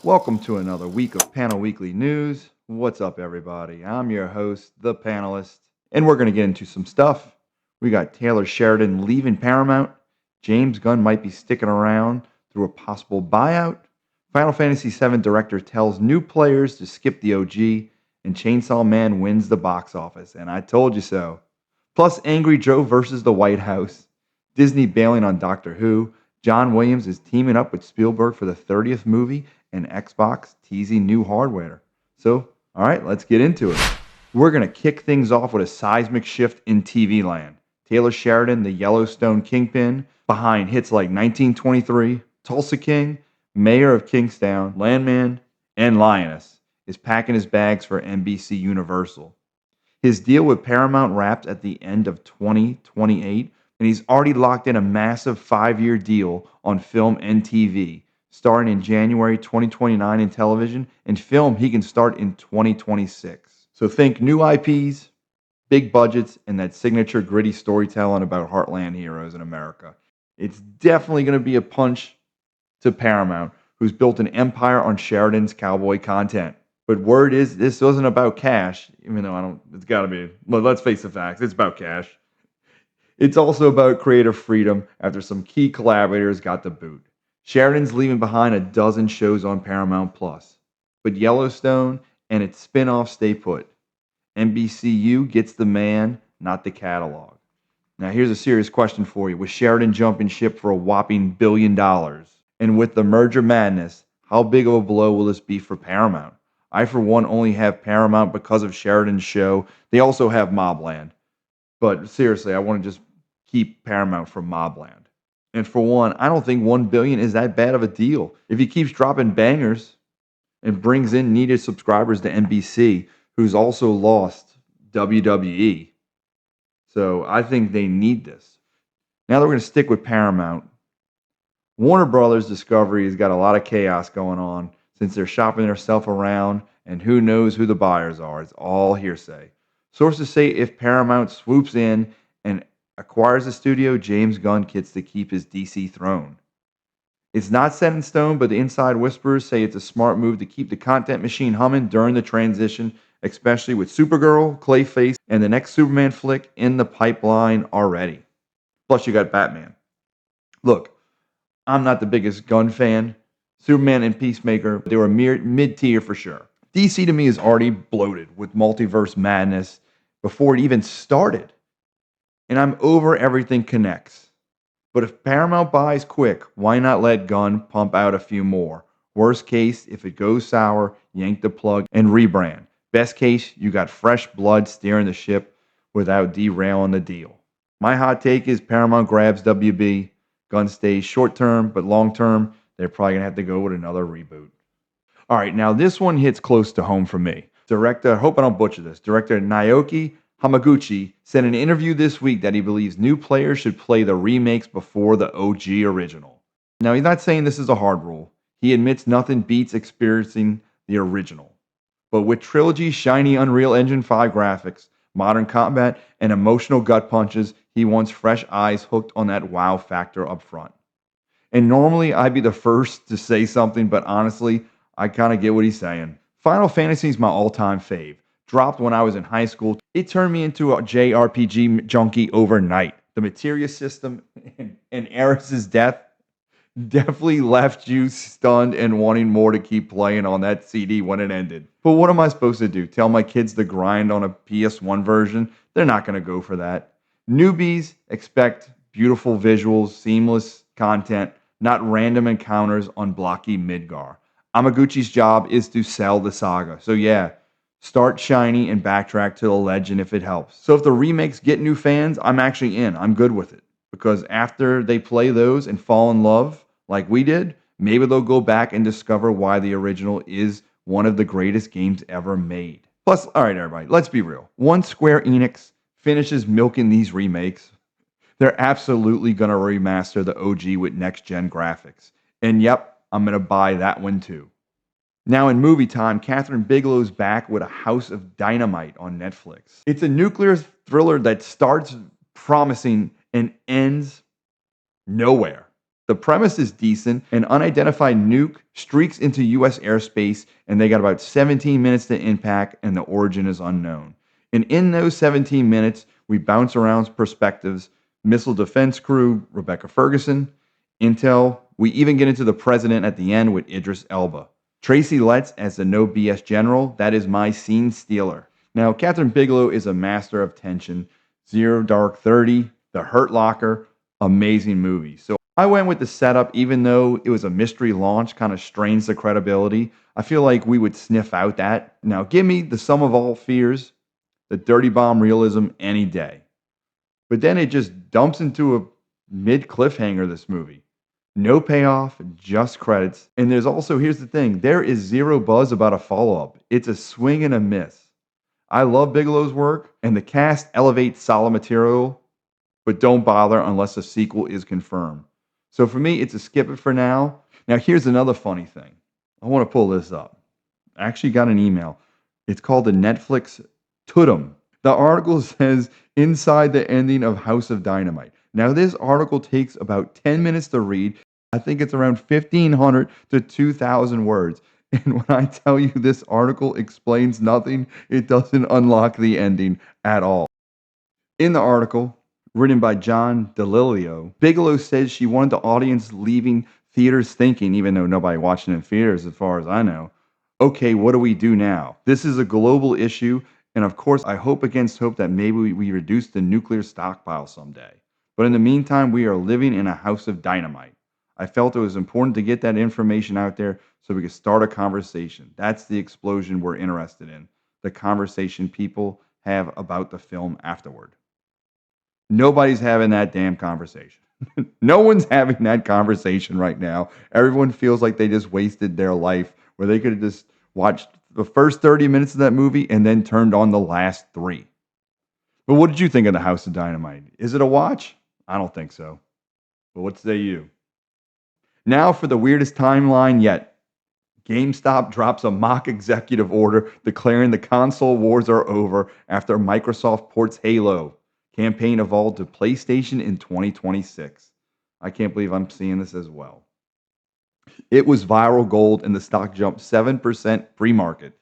Welcome to another week of Panel Weekly News. What's up, everybody? I'm your host, the panelist, and we're going to get into some stuff. We got Taylor Sheridan leaving Paramount. James Gunn might be sticking around through a possible buyout. Final Fantasy VII director tells new players to skip the OG, and Chainsaw Man wins the box office. And I told you so. Plus, Angry Joe versus the White House. Disney bailing on Doctor Who. John Williams is teaming up with Spielberg for the 30th movie, and Xbox teasing new hardware. So, all right, let's get into it. We're going to kick things off with a seismic shift in TV land. Taylor Sheridan, the Yellowstone kingpin, behind hits like 1923, Tulsa King, Mayor of Kingstown, Landman, and Lioness, is packing his bags for NBC Universal. His deal with Paramount wraps at the end of 2028, and he's already locked in a massive 5-year deal on film and TV, starting in January 2029 in television, and film he can start in 2026. So think new IPs, big budgets, and that signature gritty storytelling about heartland heroes in America. It's definitely going to be a punch to Paramount, who's built an empire on Sheridan's cowboy content. But word is this wasn't about cash, even though it's got to be. Well, let's face the facts, it's about cash. It's also about creative freedom after some key collaborators got the boot. Sheridan's leaving behind a dozen shows on Paramount Plus, but Yellowstone and its spin-offs stay put. NBCU gets the man, not the catalog. Now here's a serious question for you. With Sheridan jumping ship for a whopping $1 billion, and with the merger madness, how big of a blow will this be for Paramount? I, for one, only have Paramount because of Sheridan's show. They also have Mobland. But seriously, I want to just keep Paramount from Mobland. And for one, I don't think $1 billion is that bad of a deal. If he keeps dropping bangers and brings in needed subscribers to NBC, who's also lost WWE. So I think they need this. Now that we're going to stick with Paramount, Warner Brothers Discovery has got a lot of chaos going on since they're shopping themselves around, and who knows who the buyers are. It's all hearsay. Sources say if Paramount swoops in and acquires the studio, James Gunn gets to keep his DC throne. It's not set in stone, but the inside whispers say it's a smart move to keep the content machine humming during the transition, especially with Supergirl, Clayface, and the next Superman flick in the pipeline already. Plus, you got Batman. Look, I'm not the biggest Gunn fan. Superman and Peacemaker, they were mid-tier for sure. DC to me is already bloated with multiverse madness before it even started. And I'm over everything connects. But if Paramount buys quick, why not let Gunn pump out a few more? Worst case, if it goes sour, yank the plug and rebrand. Best case, you got fresh blood steering the ship without derailing the deal. My hot take is Paramount grabs WB, Gunn stays short term, but long term, they're probably going to have to go with another reboot. All right, now this one hits close to home for me. Director, I hope I don't butcher this, director Naoki Hamaguchi said in an interview this week that he believes new players should play the remakes before the OG original. Now, he's not saying this is a hard rule. He admits nothing beats experiencing the original. But with Trilogy's shiny Unreal Engine 5 graphics, modern combat, and emotional gut punches, he wants fresh eyes hooked on that wow factor up front. And normally I'd be the first to say something, but honestly, I kind of get what he's saying. Final Fantasy is my all-time fave. Dropped when I was in high school. It turned me into a JRPG junkie overnight. The materia system and Eris's death definitely left you stunned and wanting more to keep playing on that CD when it ended. But what am I supposed to do? Tell my kids to grind on a PS1 version? They're not going to go for that. Newbies expect beautiful visuals, seamless content, not random encounters on blocky Midgar. Amaguchi's job is to sell the saga. So yeah, start shiny and backtrack to the legend if it helps. So if the remakes get new fans, I'm actually in. I'm good with it. Because after they play those and fall in love like we did, maybe they'll go back and discover why the original is one of the greatest games ever made. Plus, all right, everybody, let's be real. Once Square Enix finishes milking these remakes, they're absolutely going to remaster the OG with next-gen graphics. And yep, I'm going to buy that one too. Now in movie time, Catherine Bigelow's back with A House of Dynamite on Netflix. It's a nuclear thriller that starts promising and ends nowhere. The premise is decent. An unidentified nuke streaks into U.S. airspace, and they got about 17 minutes to impact, and the origin is unknown. And in those 17 minutes, we bounce around perspectives, missile defense crew, Rebecca Ferguson, Intel. We even get into the president at the end with Idris Elba. Tracy Letts as the no BS general, that is my scene stealer. Now, Catherine Bigelow is a master of tension. Zero Dark 30, The Hurt Locker, amazing movie. So I went with the setup, even though it was a mystery launch, kind of strains the credibility. I feel like we would sniff out that. Now, give me the sum of all fears, the dirty bomb realism any day. But then it just dumps into a mid cliffhanger, this movie. No payoff, just credits. And there's also, here's the thing, there is zero buzz about a follow up. It's a swing and a miss. I love Bigelow's work, and the cast elevates solid material, but don't bother unless a sequel is confirmed. So for me, it's a skip it for now. Now, here's another funny thing. I want to pull this up. I actually got an email. It's called the Netflix Tudum. The article says, inside the ending of House of Dynamite. Now, this article takes about 10 minutes to read. I think it's around 1,500 to 2,000 words. And when I tell you this article explains nothing, it doesn't unlock the ending at all. In the article, written by John DeLilio, Bigelow says she wanted the audience leaving theaters thinking, even though nobody watched it in theaters as far as I know, okay, what do we do now? This is a global issue, and of course, I hope against hope that maybe we reduce the nuclear stockpile someday. But in the meantime, we are living in a house of dynamite. I felt it was important to get that information out there so we could start a conversation. That's the explosion we're interested in, the conversation people have about the film afterward. Nobody's having that damn conversation. No one's having that conversation right now. Everyone feels like they just wasted their life where they could have just watched the first 30 minutes of that movie and then turned on the last 3. But what did you think of the House of Dynamite? Is it a watch? I don't think so. But what say you? Now for the weirdest timeline yet. GameStop drops a mock executive order declaring the console wars are over after Microsoft ports Halo. Campaign evolved to PlayStation in 2026. I can't believe I'm seeing this as well. It was viral gold and the stock jumped 7% pre-market.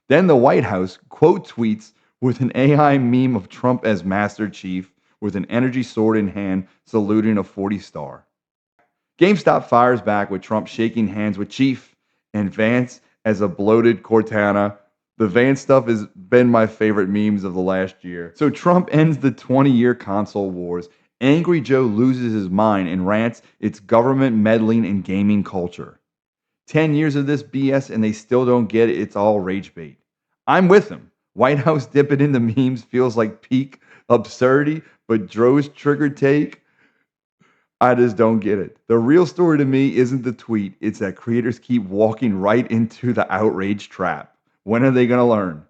Then the White House quote tweets with an AI meme of Trump as Master Chief with an energy sword in hand saluting a 40-star. GameStop fires back with Trump shaking hands with Chief and Vance as a bloated Cortana. The Vance stuff has been my favorite memes of the last year. So Trump ends the 20-year console wars. Angry Joe loses his mind and rants it's government meddling in gaming culture. 10 years of this BS and they still don't get it. It's all rage bait. I'm with him. White House dipping into memes feels like peak absurdity, but Dro's trigger take, I just don't get it. The real story to me isn't the tweet. It's that creators keep walking right into the outrage trap. When are they going to learn?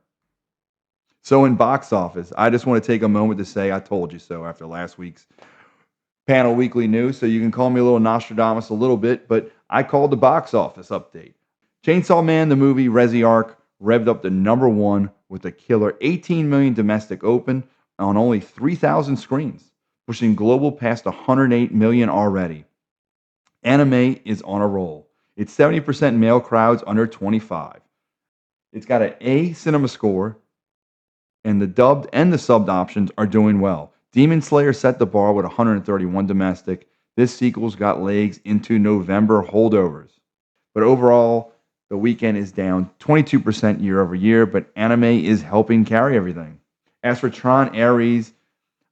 So in box office, I just want to take a moment to say I told you so after last week's panel weekly news. So you can call me a little Nostradamus a little bit, but I called the box office update. Chainsaw Man, the movie Resi Arc, revved up to number 1 with a killer 18 million domestic open on only 3,000 screens, pushing global past 108 million already. Anime is on a roll. It's 70% male crowds under 25. It's got an A cinema score, and the dubbed and the subbed options are doing well. Demon Slayer set the bar with 131 domestic. This sequel's got legs into November holdovers. But overall, the weekend is down 22% year over year, but anime is helping carry everything. As for Tron Ares,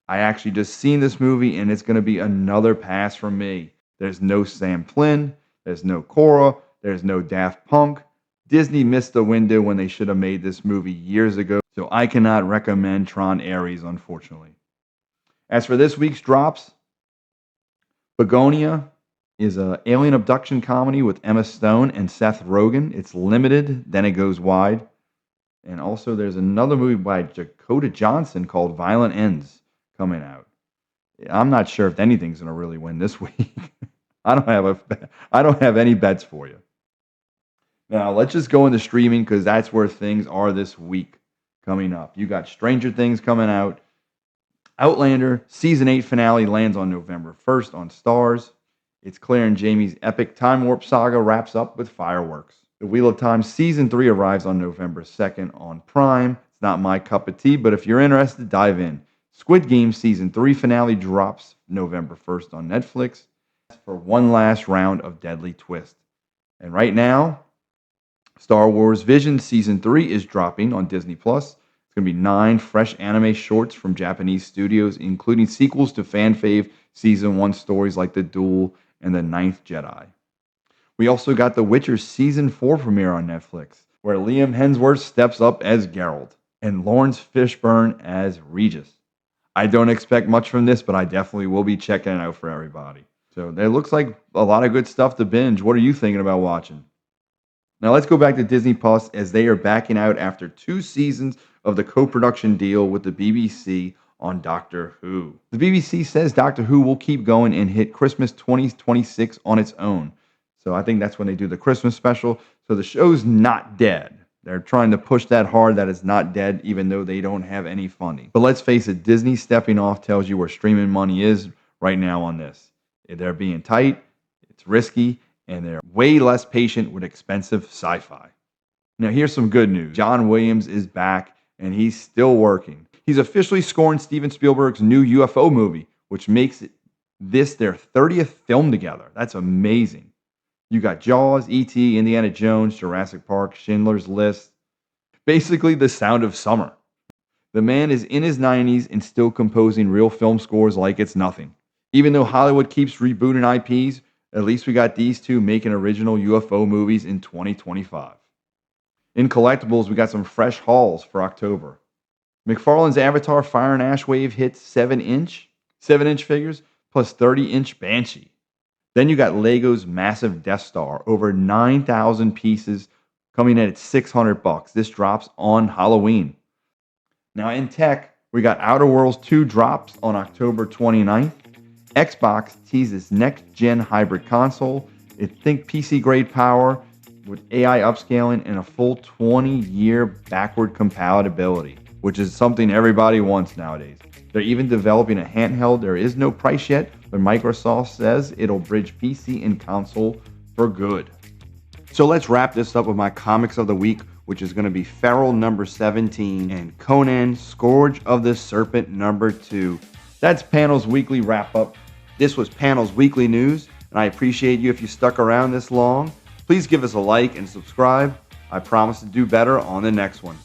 I actually just seen this movie, and it's going to be another pass from me. There's no Sam Flynn. There's no Korra. There's no Daft Punk. Disney missed the window when they should have made this movie years ago, so I cannot recommend Tron Ares, unfortunately. As for this week's drops, Begonia is an alien abduction comedy with Emma Stone and Seth Rogen. It's limited, then it goes wide. And also there's another movie by Dakota Johnson called Violent Ends coming out. I'm not sure if anything's going to really win this week. I don't have any bets for you. Now, let's just go into streaming because that's where things are this week coming up. You got Stranger Things coming out. Outlander Season 8 finale lands on November 1st on Starz. It's Claire and Jamie's epic time warp saga wraps up with fireworks. The Wheel of Time Season 3 arrives on November 2nd on Prime. It's not my cup of tea, but if you're interested, dive in. Squid Game Season 3 finale drops November 1st on Netflix for one last round of Deadly Twist. And right now, Star Wars Vision Season 3 is dropping on Disney+. It's going to be 9 fresh anime shorts from Japanese studios, including sequels to fan fave Season 1 stories like The Duel and The Ninth Jedi. We also got The Witcher Season 4 premiere on Netflix, where Liam Hemsworth steps up as Geralt and Lawrence Fishburne as Regis. I don't expect much from this, but I definitely will be checking it out for everybody. So there looks like a lot of good stuff to binge. What are you thinking about watching? Now let's go back to Disney Plus, as they are backing out after 2 seasons of the co-production deal with the BBC on Doctor Who. The BBC says Doctor Who will keep going and hit Christmas 2026 on its own. So I think that's when they do the Christmas special. So the show's not dead. They're trying to push that hard that it's not dead, even though they don't have any funding. But let's face it, Disney stepping off tells you where streaming money is right now on this. They're being tight, it's risky, and they're way less patient with expensive sci-fi. Now here's some good news. John Williams is back, and he's still working. He's officially scoring Steven Spielberg's new UFO movie, which makes this their 30th film together. That's amazing. You got Jaws, E.T., Indiana Jones, Jurassic Park, Schindler's List. Basically the sound of summer. The man is in his 90s and still composing real film scores like it's nothing. Even though Hollywood keeps rebooting IPs, at least we got these two making original UFO movies in 2025. In collectibles, we got some fresh hauls for October. McFarlane's Avatar Fire and Ash Wave hits 7-inch figures plus 30-inch Banshee. Then you got Lego's massive Death Star, over 9,000 pieces, coming in at $600. This drops on Halloween. Now in tech, we got Outer Worlds 2 drops on October 29th. Xbox teases next-gen hybrid console. Think PC-grade power with AI upscaling and a full 20-year backward compatibility, which is something everybody wants nowadays. They're even developing a handheld. There is no price yet, but Microsoft says it'll bridge PC and console for good. So let's wrap this up with my comics of the week, which is going to be Feral number 17 and Conan Scourge of the Serpent number 2. That's Panel's weekly wrap-up. This was Panel's weekly news, and I appreciate you if you stuck around this long. Please give us a like and subscribe. I promise to do better on the next one.